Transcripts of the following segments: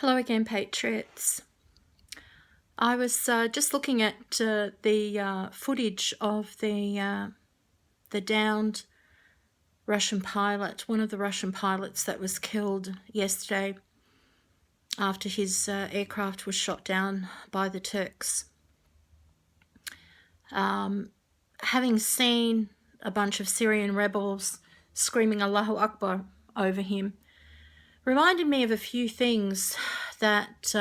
Hello again, Patriots. I was just looking at the footage of the downed Russian pilot, one of the Russian pilots that was killed yesterday after his aircraft was shot down by the Turks. Having seen a bunch of Syrian rebels screaming Allahu Akbar over him, reminded me of a few things that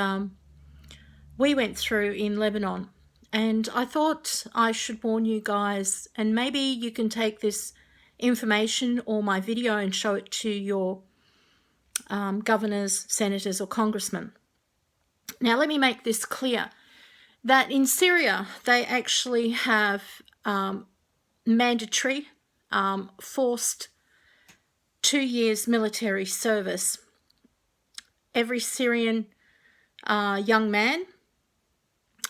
we went through in Lebanon. And I thought I should warn you guys, and maybe you can take this information or my video and show it to your governors, senators, or congressmen. Now, let me make this clear, that in Syria, they actually have mandatory, forced 2 years military service. Every Syrian young man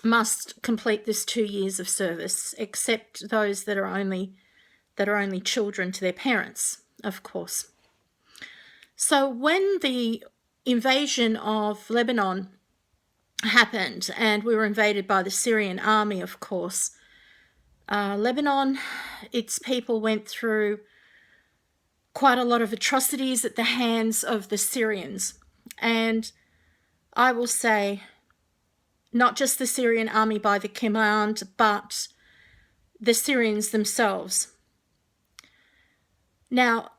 must complete this 2 years of service, except those that are only children to their parents, of course. So when the invasion of Lebanon happened, and we were invaded by the Syrian army, of course, Lebanon, its people went through quite a lot of atrocities at the hands of the Syrians. And I will say, not just the Syrian army by the command, but the Syrians themselves. Now,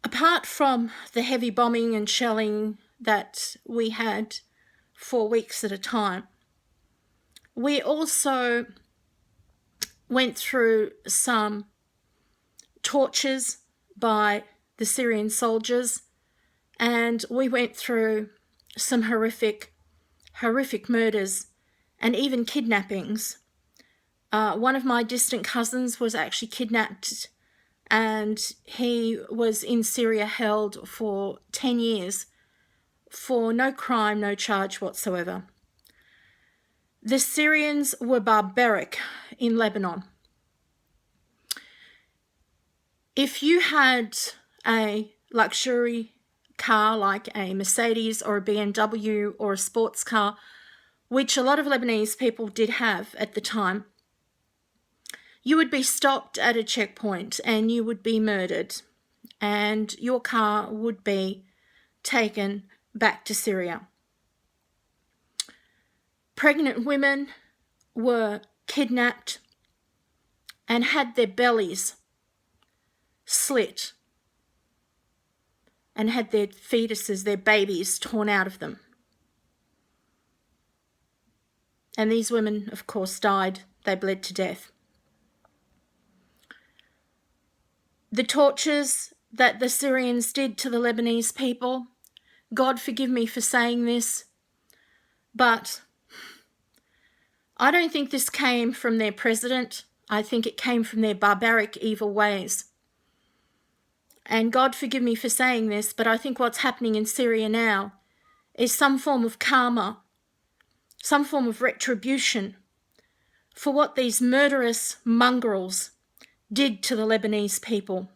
apart from the heavy bombing and shelling that we had for weeks at a time, we also went through some tortures by the Syrian soldiers, and we went through some horrific murders and even kidnappings. One of my distant cousins was actually kidnapped, and he was in Syria held for 10 years for no crime, no charge whatsoever. The Syrians were barbaric in Lebanon. If you had a luxury car like a Mercedes or a BMW or a sports car, which a lot of Lebanese people did have at the time, you would be stopped at a checkpoint and you would be murdered, and your car would be taken back to Syria. Pregnant women were kidnapped and had their bellies slit and had their fetuses, their babies, torn out of them. And these women, of course, died. They bled to death. The tortures that the Syrians did to the Lebanese people, God forgive me for saying this, but I don't think this came from their president. I think it came from their barbaric, evil ways. And God forgive me for saying this, but I think what's happening in Syria now is some form of karma, some form of retribution for what these murderous mongrels did to the Lebanese people.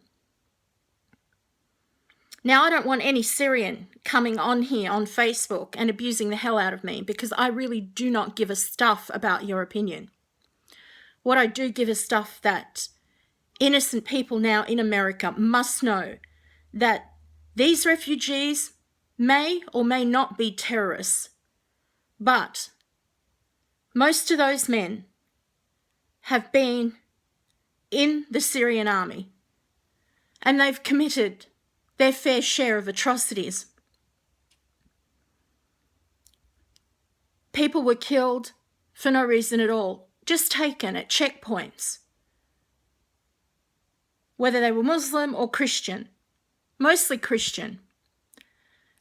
Now, I don't want any Syrian coming on here on Facebook and abusing the hell out of me, because I really do not give a stuff about your opinion. What I do give a stuff that innocent people now in America must know, that these refugees may or may not be terrorists, but most of those men have been in the Syrian army, and they've committed their fair share of atrocities. People were killed for no reason at all, just taken at checkpoints, whether they were Muslim or Christian, mostly Christian.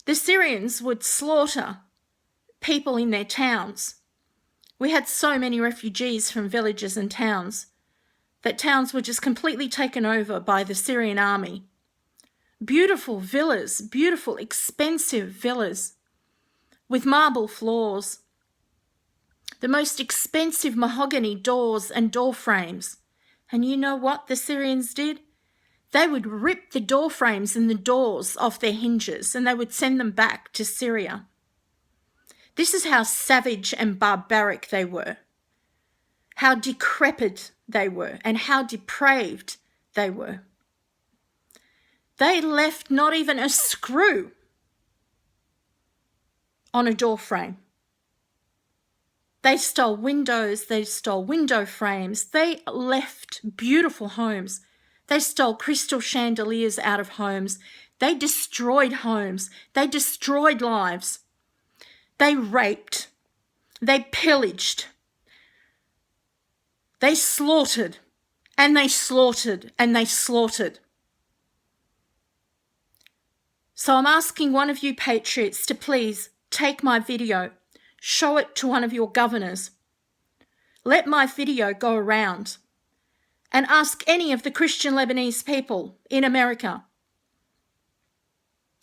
The Syrians would slaughter people in their towns. We had so many refugees from villages and towns that towns were just completely taken over by the Syrian army. Beautiful villas, beautiful, expensive villas with marble floors, the most expensive mahogany doors and door frames. And you know what the Syrians did? they would rip the door frames and the doors off their hinges and they would send them back to Syria. This is how savage and barbaric they were, how decrepit they were, and how depraved they were. They left not even a screw on a door frame. They stole windows, they stole window frames, they left beautiful homes. They stole crystal chandeliers out of homes. They destroyed homes. They destroyed lives. They raped. They pillaged. They slaughtered, and they slaughtered, and they slaughtered. So I'm asking one of you patriots to please take my video, show it to one of your governors. Let my video go around and ask any of the Christian Lebanese people in America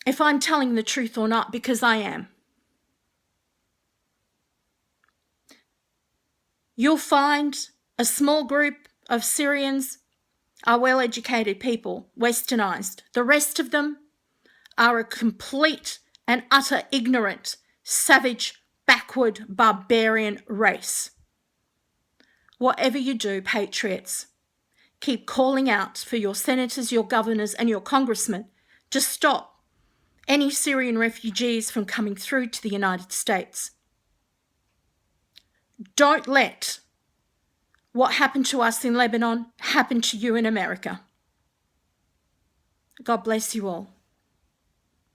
if I'm telling the truth or not, because I am. You'll find a small group of Syrians are well-educated people, westernized. The rest of them are a complete and utter ignorant, savage, backward, barbarian race. Whatever you do, patriots, keep calling out for your senators, your governors, and your congressmen to stop any Syrian refugees from coming through to the United States. Don't let what happened to us in Lebanon happen to you in America. God bless you all.